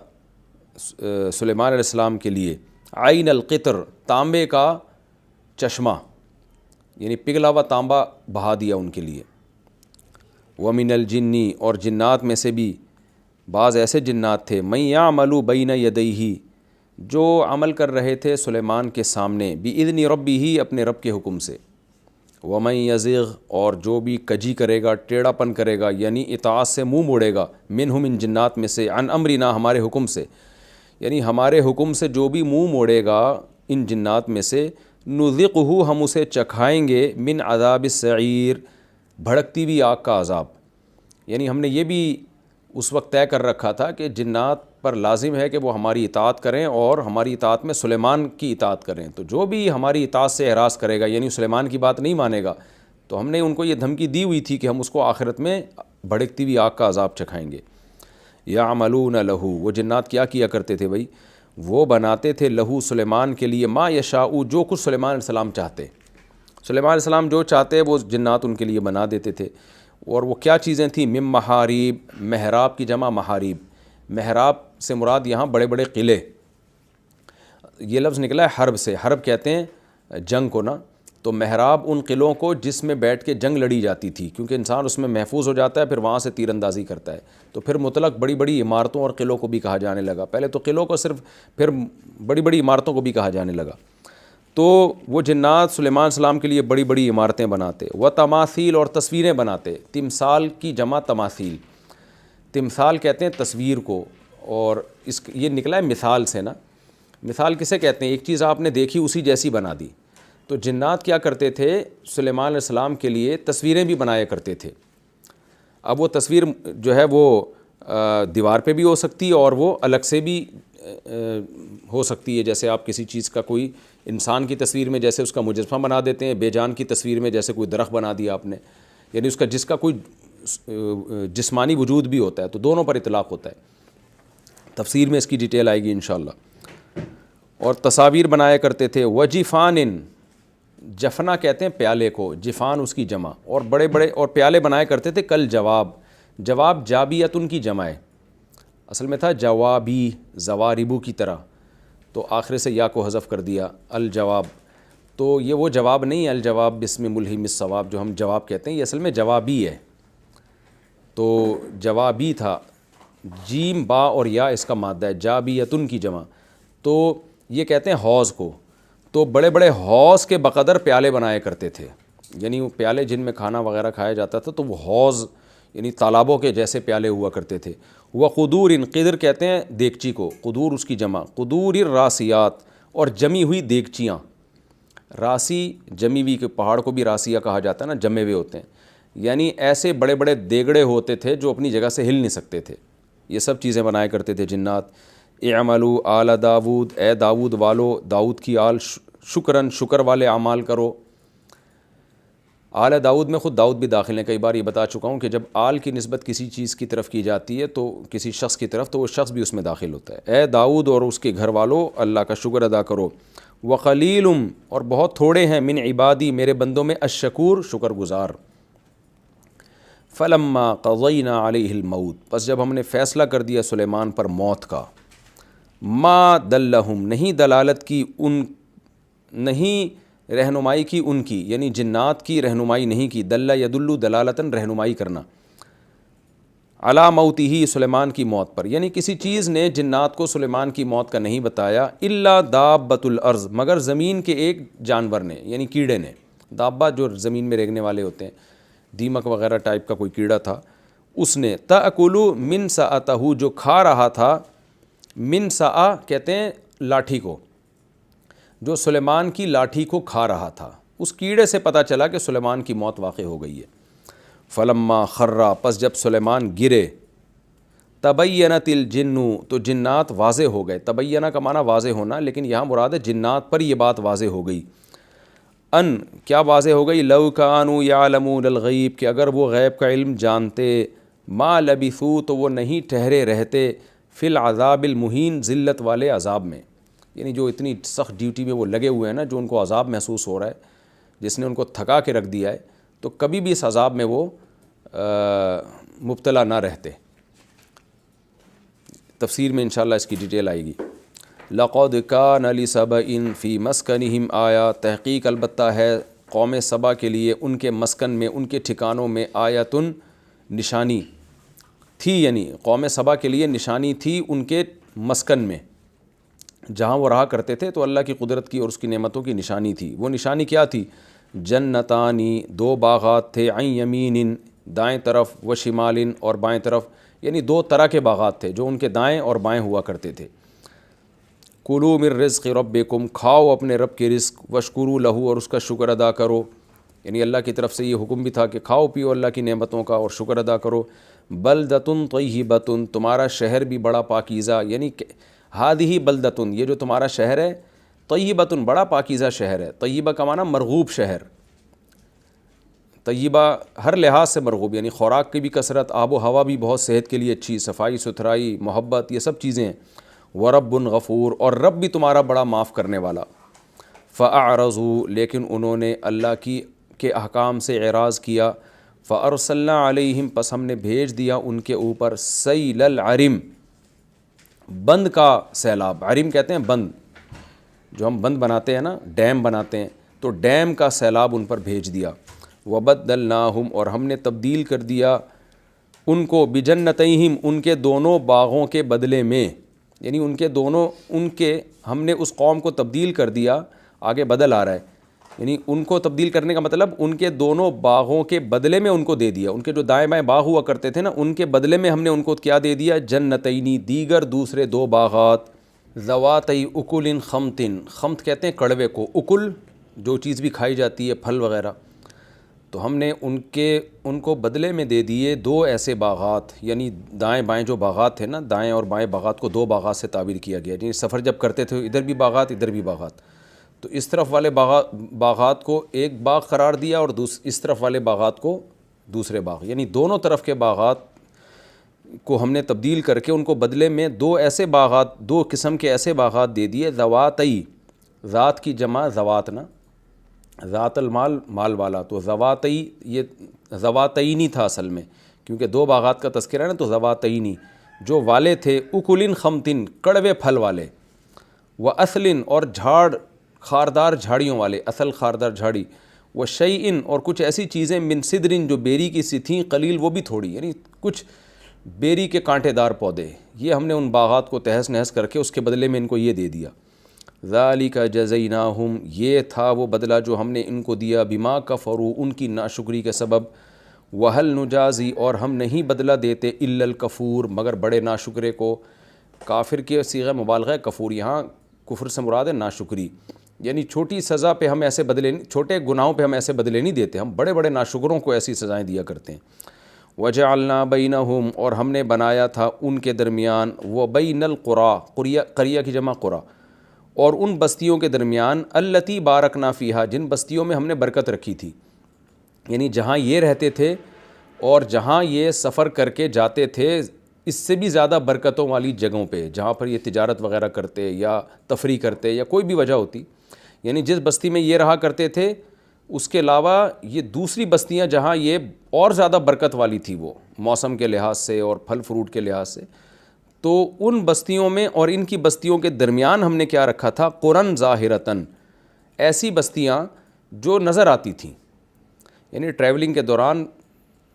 سلیمان علیہ السلام کے لیے عین القطر، تانبے کا چشمہ، یعنی پگھلا ہوا تانبا بہا دیا ان کے لیے۔ ومن الجنی، اور جنات میں سے بھی بعض ایسے جنات تھے، من یعمل بین یدیہ، جو عمل کر رہے تھے سلیمان کے سامنے، باذن ربہ، اپنے رب کے حکم سے۔ ومن یزغ، اور جو بھی کجی کرے گا، ٹیڑھا پن کرے گا، یعنی اطاعت سے منہ موڑے گا، منہم، ان جنات میں سے، عن امرنا، ہمارے حکم سے، یعنی ہمارے حکم سے جو بھی منہ موڑے گا ان جنات میں سے، نذقہ، ہم اسے چکھائیں گے، من عذاب السعیر، بھڑکتی ہوئی آگ کا عذاب۔ یعنی ہم نے یہ بھی اس وقت طے کر رکھا تھا کہ جنات پر لازم ہے کہ وہ ہماری اطاعت کریں اور ہماری اطاعت میں سلیمان کی اطاعت کریں، تو جو بھی ہماری اطاعت سے اعراض کرے گا، یعنی سلیمان کی بات نہیں مانے گا، تو ہم نے ان کو یہ دھمکی دی ہوئی تھی کہ ہم اس کو آخرت میں بھڑکتی ہوئی آگ کا عذاب چکھائیں گے۔ یعملون لہو، وہ جنات کیا کرتے تھے بھائی، وہ بناتے تھے لہو، سلیمان کے لیے، ما یشاء، جو کچھ سلیمان علیہ السلام چاہتے، سلیمان علیہ السلام جو چاہتے وہ جنات ان کے لیے بنا دیتے تھے۔ اور وہ کیا چیزیں تھیں؟ من محاریب، محراب کی جمع محاریب، محراب سے مراد یہاں بڑے بڑے قلعے، یہ لفظ نکلا ہے حرب سے، حرب کہتے ہیں جنگ کو نا، تو محراب ان قلعوں کو جس میں بیٹھ کے جنگ لڑی جاتی تھی، کیونکہ انسان اس میں محفوظ ہو جاتا ہے، پھر وہاں سے تیر اندازی کرتا ہے، تو پھر مطلق بڑی بڑی عمارتوں اور قلعوں کو بھی کہا جانے لگا، پہلے تو قلعوں کو صرف، پھر بڑی بڑی عمارتوں کو بھی کہا جانے لگا۔ تو وہ جنات سلیمان علیہ السلام کے لیے بڑی بڑی عمارتیں بناتے، و تماثیل، اور تصویریں بناتے، تمثال کی جمع تماثیل، تمثال کہتے ہیں تصویر کو، اور یہ نکلا ہے مثال سے نا، مثال کسے کہتے ہیں؟ ایک چیز آپ نے دیکھی اسی جیسی بنا دی، تو جنات کیا کرتے تھے سلیمان علیہ السلام کے لیے تصویریں بھی بنایا کرتے تھے۔ اب وہ تصویر جو ہے وہ دیوار پہ بھی ہو سکتی ہے اور وہ الگ سے بھی ہو سکتی ہے، جیسے آپ کسی چیز کا، کوئی انسان کی تصویر میں جیسے اس کا مجسمہ بنا دیتے ہیں، بے جان کی تصویر میں جیسے کوئی درخت بنا دیا آپ نے، یعنی اس کا جس کا کوئی جسمانی وجود بھی ہوتا ہے، تو دونوں پر اطلاق ہوتا ہے۔ تفسیر میں اس کی ڈیٹیل آئے گی انشاءاللہ۔ اور تصاویر بنایا کرتے تھے، وجفان، جفنا کہتے ہیں پیالے کو، جفان اس کی جمع، اور بڑے بڑے اور پیالے بنایا کرتے تھے، کل جواب، جواب جابیتن کی جمع ہے، اصل میں تھا جوابی، زواربو کی طرح، تو آخر سے یا کو حذف کر دیا، الجواب، تو یہ وہ جواب نہیں ہے، الجواب بسم ملہم الصواب جو ہم جواب کہتے ہیں، یہ اصل میں جوابی ہے، تو جوابی تھا، جیم با اور یا اس کا مادہ ہے، جابیتن کی جمع، تو یہ کہتے ہیں حوض کو، تو بڑے بڑے حوض کے بقدر پیالے بنایا کرتے تھے، یعنی وہ پیالے جن میں کھانا وغیرہ کھایا جاتا تھا، تو وہ حوض یعنی تالابوں کے جیسے پیالے ہوا کرتے تھے۔ وقدور، قدر کہتے ہیں دیگچی کو، قدور اس کی جمع، قدور الراسیات، اور جمی ہوئی دیگچیاں، راسی جمی ہوئی، کے پہاڑ کو بھی راسیہ کہا جاتا ہے نا، جمے ہوئے ہوتے ہیں، یعنی ایسے بڑے بڑے دیگڑے ہوتے تھے جو اپنی جگہ سے ہل نہیں سکتے تھے، یہ سب چیزیں بنایا کرتے تھے جنات۔ اعملوا آل داود، اے داود والو، داؤد کی آل، شکرن، شکر والے اعمال کرو۔ آل داؤد میں خود داؤد بھی داخل ہیں، کئی بار یہ بتا چکا ہوں کہ جب آل کی نسبت کسی چیز کی طرف کی جاتی ہے تو کسی شخص کی طرف، تو وہ شخص بھی اس میں داخل ہوتا ہے۔ اے داؤد اور اس کے گھر والو، اللہ کا شکر ادا کرو۔ وقلیل، اور بہت تھوڑے ہیں، من عبادی، میرے بندوں میں، الشکور، شکر گزار۔ فلما قضینا علیہ الموت، پس جب ہم نے فیصلہ کر دیا سلیمان پر موت کا، ما دلہم، نہیں دلالت کی ان، نہیں رہنمائی کی ان کی، یعنی جنات کی رہنمائی نہیں کی، دلہ یدلو دلالتاً، رہنمائی کرنا، علی موتہ، سلیمان کی موت پر، یعنی کسی چیز نے جنات کو سلیمان کی موت کا نہیں بتایا، الا دابۃ الارض، مگر زمین کے ایک جانور نے، یعنی کیڑے نے، دابہ جو زمین میں رینگنے والے ہوتے ہیں، دیمک وغیرہ ٹائپ کا کوئی کیڑا تھا، اس نے، تأکل من سأتہ، جو کھا رہا تھا، من سأ کہتے ہیں لاٹھی کو، جو سلیمان کی لاٹھی کو کھا رہا تھا، اس کیڑے سے پتہ چلا کہ سلیمان کی موت واقع ہو گئی ہے۔ فلما خرّا، پس جب سلیمان گرے، تبینت الجن، تو جنات واضح ہو گئے، تبینہ کا معنی واضح ہونا، لیکن یہاں مراد ہے جنات پر یہ بات واضح ہو گئی، ان، کیا واضح ہو گئی؟ لو کانوا یعلمون الغیب، کہ اگر وہ غیب کا علم جانتے، ما لبثوا، تو وہ نہیں ٹھہرے رہتے، فی العذاب المہین، ذلت والے عذاب میں، یعنی جو اتنی سخت ڈیوٹی میں وہ لگے ہوئے ہیں نا، جو ان کو عذاب محسوس ہو رہا ہے، جس نے ان کو تھکا کے رکھ دیا ہے، تو کبھی بھی اس عذاب میں وہ مبتلا نہ رہتے۔ تفسیر میں انشاءاللہ اس کی ڈیٹیل آئے گی۔ لقد کان لسبإ فی مسکنہم آیا، تحقیق البتہ ہے قوم سبا کے لیے ان کے مسکن میں، ان کے ٹھکانوں میں آیتن نشانی تھی، یعنی قوم سبا کے لیے نشانی تھی ان کے مسکن میں جہاں وہ رہا کرتے تھے، تو اللہ کی قدرت کی اور اس کی نعمتوں کی نشانی تھی۔ وہ نشانی کیا تھی؟ جنتانی، دو باغات تھے، عن یمین، دائیں طرف، و شمال، اور بائیں طرف، یعنی دو طرح کے باغات تھے جو ان کے دائیں اور بائیں ہوا کرتے تھے۔ کلوا من رزق ربکم، کھاؤ اپنے رب کے رزق، واشکروا لہ، اور اس کا شکر ادا کرو، یعنی اللہ کی طرف سے یہ حکم بھی تھا کہ کھاؤ پیو اللہ کی نعمتوں کا اور شکر ادا کرو۔ بلدۃ طیبۃ، تمہارا شہر بھی بڑا پاکیزہ، یعنی ہذہ بلدۃ، یہ جو تمہارا شہر ہے، طیبۃ، بڑا پاکیزہ شہر ہے۔ طیبہ کا معنی مرغوب شہر، طیبہ ہر لحاظ سے مرغوب، یعنی خوراک کی بھی کثرت، آب و ہوا بھی بہت صحت کے لیے اچھی، صفائی ستھرائی، محبت، یہ سب چیزیں ہیں۔ ورب غفور، اور رب بھی تمہارا بڑا معاف کرنے والا۔ فاعرضوا، لیکن انہوں نے اللہ کے احکام سے اعراض کیا۔ فارسلنا علیہم، پس ہم نے بھیج دیا ان کے اوپر سیل العرم، بند کا سیلاب۔ عرم کہتے ہیں بند، جو ہم بند بناتے ہیں نا، ڈیم بناتے ہیں، تو ڈیم کا سیلاب ان پر بھیج دیا۔ وبدلناہم، اور ہم نے تبدیل کر دیا ان کو، بجنتیہم، ان کے دونوں باغوں کے بدلے میں، یعنی ہم نے اس قوم کو تبدیل کر دیا، آگے بدل آ رہا ہے، یعنی ان کو تبدیل کرنے کا مطلب ان کے دونوں باغوں کے بدلے میں ان کو دے دیا، ان کے جو دائیں بائیں باغ ہوا کرتے تھے نا، ان کے بدلے میں ہم نے ان کو کیا دے دیا؟ جنتینی، دیگر دوسرے دو باغات، ذواتی اکل خمط، خمط کہتے ہیں کڑوے کو، اکل جو چیز بھی کھائی جاتی ہے، پھل وغیرہ، تو ہم نے ان کو بدلے میں دے دیے دو ایسے باغات، یعنی دائیں بائیں جو باغات تھے نا، دائیں اور بائیں باغات کو دو باغات سے تعبیر کیا گیا، یعنی سفر جب کرتے تھے ادھر بھی باغات ادھر بھی باغات، تو اس طرف والے باغات کو ایک باغ قرار دیا اور اس طرف والے باغات کو دوسرے باغ، یعنی دونوں طرف کے باغات کو ہم نے تبدیل کر کے ان کو بدلے میں دو ایسے باغات، دو قسم کے ایسے باغات دے دیے۔ ذواتی، ذات کی جمع ذوات نا، ذات المال، مال والا، تو ذواتی، یہ ذواتینی تھا اصل میں، کیونکہ دو باغات کا تذکرہ ہے نا، تو ذواتینی، جو والے تھے، اکلن خمطن، کڑوے پھل والے، و اصلن، اور خاردار جھاڑیوں والے، اصل خاردار جھاڑی، و شیئن، اور کچھ ایسی چیزیں، من صدرن، جو بیری کی سی تھیں، قلیل، وہ بھی تھوڑی، یعنی کچھ بیری کے کانٹے دار پودے، یہ ہم نے ان باغات کو تہس نہس کر کے اس کے بدلے میں ان کو یہ دے دیا۔ ذالک جزیناہم، یہ تھا وہ بدلہ جو ہم نے ان کو دیا، بما کفروا، ان کی ناشکری کے سبب، وہل نجازی، اور ہم نہیں بدلہ دیتے، الا الکفور، مگر بڑے ناشکرے کو۔ کافر کے صیغہ مبالغہ ہے کفور، یہاں کفر سے مراد ہے ناشکری، یعنی چھوٹی سزا پہ ہم ایسے بدلے، چھوٹے گناہوں پہ ہم ایسے بدلے نہیں دیتے، ہم بڑے بڑے ناشکروں کو ایسی سزائیں دیا کرتے ہیں۔ وجعلنا بینہم، اور ہم نے بنایا تھا ان کے درمیان، وبین القری، قریہ کی جمع قرا، اور ان بستیوں کے درمیان، التی بارکنا فیہا، جن بستیوں میں ہم نے برکت رکھی تھی، یعنی جہاں یہ رہتے تھے اور جہاں یہ سفر کر کے جاتے تھے، اس سے بھی زیادہ برکتوں والی جگہوں پہ، جہاں پر یہ تجارت وغیرہ کرتے یا تفریح کرتے یا کوئی بھی وجہ ہوتی، یعنی جس بستی میں یہ رہا کرتے تھے اس کے علاوہ یہ دوسری بستیاں جہاں یہ اور زیادہ برکت والی تھی، وہ موسم کے لحاظ سے اور پھل فروٹ کے لحاظ سے، تو ان بستیوں میں اور ان کی بستیوں کے درمیان ہم نے کیا رکھا تھا؟ قرن ظاہرتن، ایسی بستیاں جو نظر آتی تھیں، یعنی ٹریولنگ کے دوران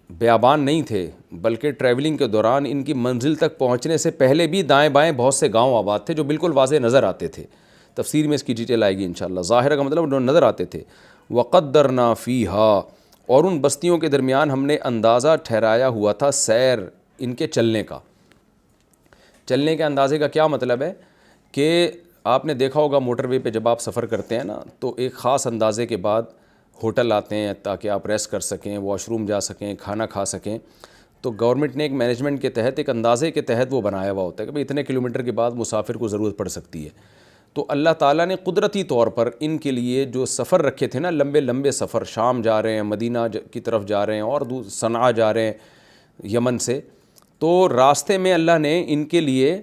بیابان نہیں تھے، بلکہ ٹریولنگ کے دوران ان کی منزل تک پہنچنے سے پہلے بھی دائیں بائیں بہت سے گاؤں آباد تھے جو بالکل واضح نظر آتے تھے۔ تفسیر میں اس کی ڈیٹیل آئے گی انشاءاللہ۔ ظاہرہ کا مطلب جو نظر آتے تھے۔ وقدرنا فیہا، اور ان بستیوں کے درمیان ہم نے اندازہ ٹھہرایا ہوا تھا سیر ان کے چلنے کا۔ چلنے کے اندازے کا کیا مطلب ہے کہ آپ نے دیکھا ہوگا موٹر وے پہ جب آپ سفر کرتے ہیں نا، تو ایک خاص اندازے کے بعد ہوٹل آتے ہیں تاکہ آپ ریسٹ کر سکیں، واش روم جا سکیں، کھانا کھا سکیں، تو گورنمنٹ نے ایک مینجمنٹ کے تحت، ایک اندازے کے تحت وہ بنایا ہوا ہوتا ہے کہ بھئی اتنے کلومیٹر کے بعد مسافر کو ضرورت پڑ سکتی ہے۔ تو اللہ تعالیٰ نے قدرتی طور پر ان کے لیے جو سفر رکھے تھے نا، لمبے لمبے سفر، شام جا رہے ہیں، مدینہ کی طرف جا رہے ہیں، اور صنعاء جا رہے ہیں یمن سے، تو راستے میں اللہ نے ان کے لیے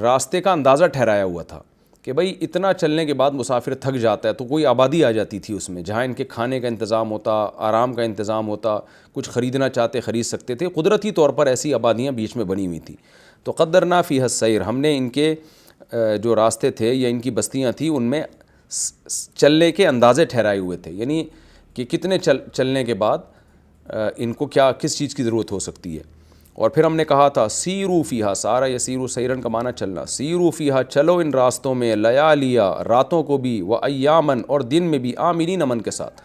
راستے کا اندازہ ٹھہرایا ہوا تھا کہ بھئی اتنا چلنے کے بعد مسافر تھک جاتا ہے، تو کوئی آبادی آ جاتی تھی اس میں، جہاں ان کے کھانے کا انتظام ہوتا، آرام کا انتظام ہوتا، کچھ خریدنا چاہتے خرید سکتے تھے۔ قدرتی طور پر ایسی آبادیاں بیچ میں بنی ہوئی تھیں۔ تو قدرنا فیہا السیر، ہم نے ان کے جو راستے تھے یا ان کی بستیاں تھیں ان میں چلنے کے اندازے ٹھہرائے ہوئے تھے، یعنی کہ کتنے چلنے کے بعد ان کو کس چیز کی ضرورت ہو سکتی ہے۔ اور پھر ہم نے کہا تھا سیرو فیہا، سارا یسیرو سیرن کا معنی چلنا، سیرو فیہا چلو ان راستوں میں، لیالیا راتوں کو بھی، و ایامن اور دن میں بھی، آمنین امن کے ساتھ،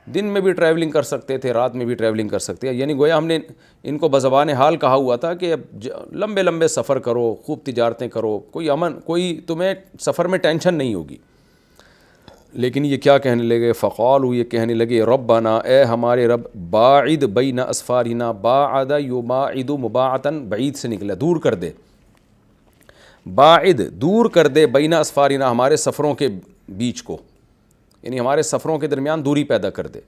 دن میں بھی ٹریولنگ کر سکتے تھے، رات میں بھی ٹریولنگ کر سکتے ہیں، یعنی گویا ہم نے ان کو بزبان حال کہا ہوا تھا کہ اب لمبے لمبے سفر کرو، خوب تجارتیں کرو، کوئی تمہیں سفر میں ٹینشن نہیں ہوگی۔ لیکن یہ کیا کہنے لگے؟ فقالوا، یہ کہنے لگے ربنا، اے ہمارے رب، باعد بین اسفارنا، باعد یباعد مباعتن، بعید سے نکلا دور کر دے، باعد دور کر دے، بین اسفارنا ہمارے سفروں کے بیچ کو، یعنی ہمارے سفروں کے درمیان دوری پیدا کر دے۔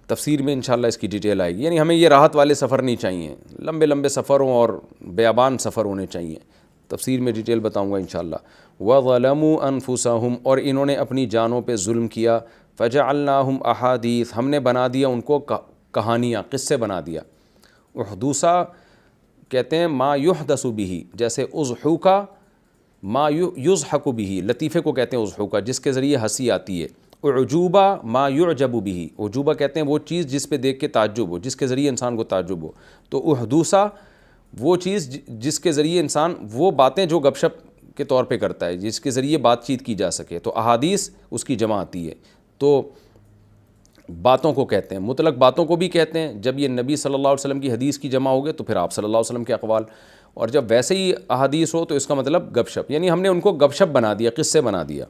تفسیر میں انشاءاللہ اس کی ڈیٹیل آئے گی، یعنی ہمیں یہ راحت والے سفر نہیں چاہیے، لمبے لمبے سفر ہوں اور بیابان سفر ہونے چاہیے، تفسیر میں ڈیٹیل بتاؤں گا انشاءاللہ۔ وَظَلَمُوا أَنفُسَهُمْ، اور انہوں نے اپنی جانوں پہ ظلم کیا، فَجَعَلْنَاهُمْ أَحَادِيث، ہم نے بنا دیا ان کو کہانیاں، قصے بنا دیا۔ احدوثا کہتے ہیں ما یحدث بہ، جیسے اضحوکا ما یضحک بہ، لطیفے کو کہتے ہیں اضحوکا جس کے ذریعے ہنسی آتی ہے۔ اعجوبہ ما یعجب بہ، اعجوبہ کہتے ہیں وہ چیز جس پہ دیکھ کے تعجب ہو، جس کے ذریعے انسان کو تعجب ہو۔ تو احدوثا وہ چیز جس کے ذریعے انسان وہ باتیں جو گپ شپ کے طور پہ کرتا ہے، جس کے ذریعے بات چیت کی جا سکے، تو احادیث اس کی جمع آتی ہے۔ تو باتوں کو کہتے ہیں، مطلق باتوں کو بھی کہتے ہیں، جب یہ نبی صلی اللہ علیہ وسلم کی حدیث کی جمع ہوگے تو پھر آپ صلی اللہ علیہ وسلم کے اقوال، اور جب ویسے ہی احادیث ہو تو اس کا مطلب گپ شپ، یعنی ہم نے ان کو گپ شپ بنا دیا، قصے بنا دیا۔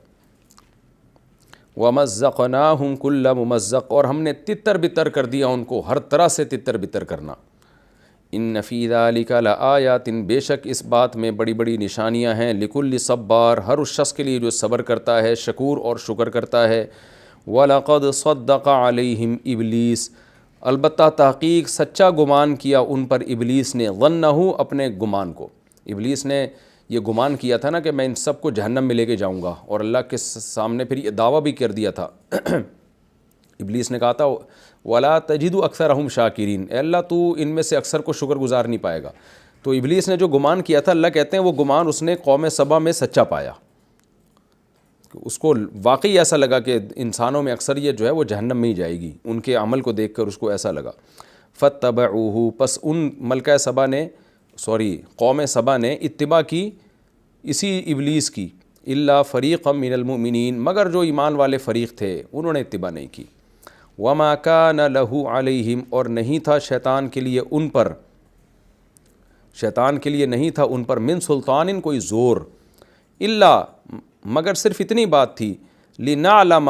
وَمَزَّقْنَاهُمْ كُلَّ مُمَزَّقٍ، اور ہم نے تتر بتر کر دیا ان کو، ہر طرح سے تتر بتر کرنا۔ ان فی ذلک لآیات، بے شک اس بات میں بڑی بڑی نشانیاں ہیں، لکل صبار، ہر اس شخص کے لیے جو صبر کرتا ہے، شکور اور شکر کرتا ہے۔ وَلَقَدْ صَدَّقَ عَلَيْهِمْ ابلیس، البتہ تحقیق سچا گمان کیا ان پر ابلیس نے، ظنہ، اپنے گمان کو۔ ابلیس نے یہ گمان کیا تھا نا کہ میں ان سب کو جہنم میں لے کے جاؤں گا، اور اللہ کے سامنے پھر یہ دعویٰ بھی کر دیا تھا۔ ابلیس نے کہا تھا وَلَا تَجِدُ أَكْثَرَهُمْ شَاكِرِينَ، اے اللہ تو ان میں سے اکثر کو شکر گزار نہیں پائے گا۔ تو ابلیس نے جو گمان کیا تھا، اللہ کہتے ہیں وہ گمان اس نے قوم سبا میں سچا پایا، اس کو واقعی ایسا لگا کہ انسانوں میں اکثریت جو ہے وہ جہنم میں ہی جائے گی، ان کے عمل کو دیکھ کر اس کو ایسا لگا۔ فَاتَّبَعُوهُ، پس ان ملکہ سبا نے، قوم سبا نے اتباع کی اسی ابلیس کی، الا فریقا من المؤمنین، مگر جو ایمان والے فریق تھے انہوں نے اتباع نہیں کی۔ وما کان لہ علیہم، اور نہیں تھا شیطان کے لیے ان پر، شیطان کے لیے نہیں تھا ان پر، من سلطان، کوئی زور، الا، مگر صرف اتنی بات تھی، لنعلم،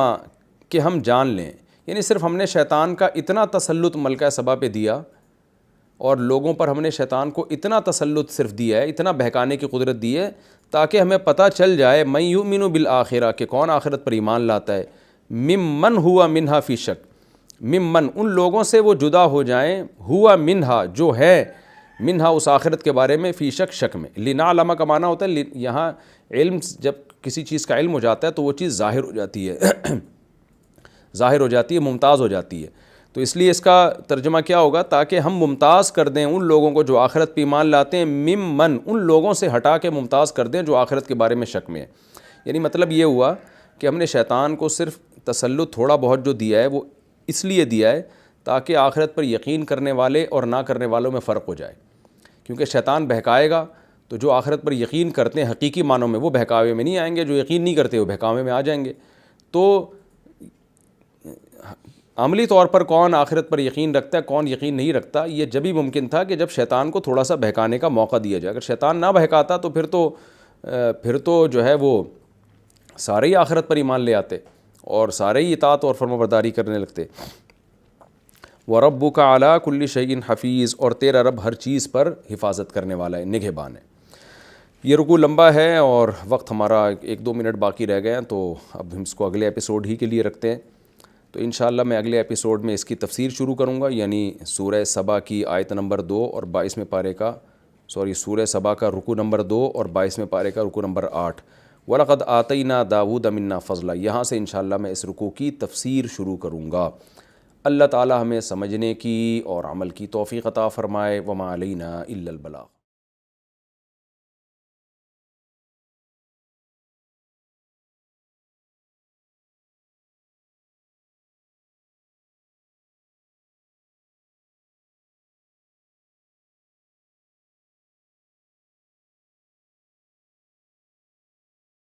کہ ہم جان لیں، یعنی صرف ہم نے شیطان کا اتنا تسلط ملکہ سبا پہ دیا، اور لوگوں پر ہم نے شیطان کو اتنا تسلط صرف دیا ہے، اتنا بہکانے کی قدرت دی ہے، تاکہ ہمیں پتہ چل جائے من یؤمن بالآخرہ، کہ کون آخرت پر ایمان لاتا ہے، ممن ہوا منہا فی شک، ممن، ان لوگوں سے وہ جدا ہو جائیں، ہوا منہا، جو ہے منہا اس آخرت کے بارے میں، فی شک، شک میں۔ لنعلم کا معنی ہوتا ہے یہاں علم، جب کسی چیز کا علم ہو جاتا ہے تو وہ چیز ظاہر ہو جاتی ہے، ظاہر ہو جاتی ہے، ممتاز ہو جاتی ہے۔ تو اس لیے اس کا ترجمہ کیا ہوگا؟ تاکہ ہم ممتاز کر دیں ان لوگوں کو جو آخرت پہ ایمان لاتے ہیں، ممن، ان لوگوں سے ہٹا کے ممتاز کر دیں جو آخرت کے بارے میں شک میں ہے۔ یعنی مطلب یہ ہوا کہ ہم نے شیطان کو صرف تسلط تھوڑا بہت جو دیا ہے وہ اس لیے دیا ہے تاکہ آخرت پر یقین کرنے والے اور نہ کرنے والوں میں فرق ہو جائے، کیونکہ شیطان بہکائے گا تو جو آخرت پر یقین کرتے ہیں حقیقی معنوں میں وہ بہکاوے میں نہیں آئیں گے، جو یقین نہیں کرتے وہ بہکاوے میں آ جائیں گے۔ تو عملی طور پر کون آخرت پر یقین رکھتا ہے، کون یقین نہیں رکھتا، یہ جب ہی ممکن تھا کہ جب شیطان کو تھوڑا سا بہکانے کا موقع دیا جائے۔ اگر شیطان نہ بہکاتا تو پھر تو جو ہے وہ سارے ہی آخرت پر ایمان لے آتے اور سارے ہی اطاعت اور فرمانبرداری کرنے لگتے۔ وَرَبُّكَ عَلَىٰ كُلِّ شَيْءٍ حَفِيظٌ، اور تیرا رب ہر چیز پر حفاظت کرنے والا ہے، نگہبان ہے۔ یہ رکوع لمبا ہے اور وقت ہمارا 1-2 منٹ باقی رہ گئے ہیں، تو اب ہم اس کو اگلے ایپیسوڈ ہی کے لیے رکھتے ہیں۔ تو انشاءاللہ میں اگلے ایپیسوڈ میں اس کی تفسیر شروع کروں گا، یعنی سورہ سبا کی آیت نمبر 2 اور 22ویں پارے کا، سورہ سبا کا رکوع نمبر 2 اور 22ویں پارے کا رکوع نمبر 8، وَلَقَدْ آتَيْنَا دَاوُودَ مِنَّا فَضْلًا، یہاں سے انشاءاللہ میں اس رکوع کی تفسیر شروع کروں گا۔ اللہ تعالی ہمیں سمجھنے کی اور عمل کی توفیق عطا فرمائے۔ وَمَا عَلَيْنَا إِلَّا الْبَلَاغُ۔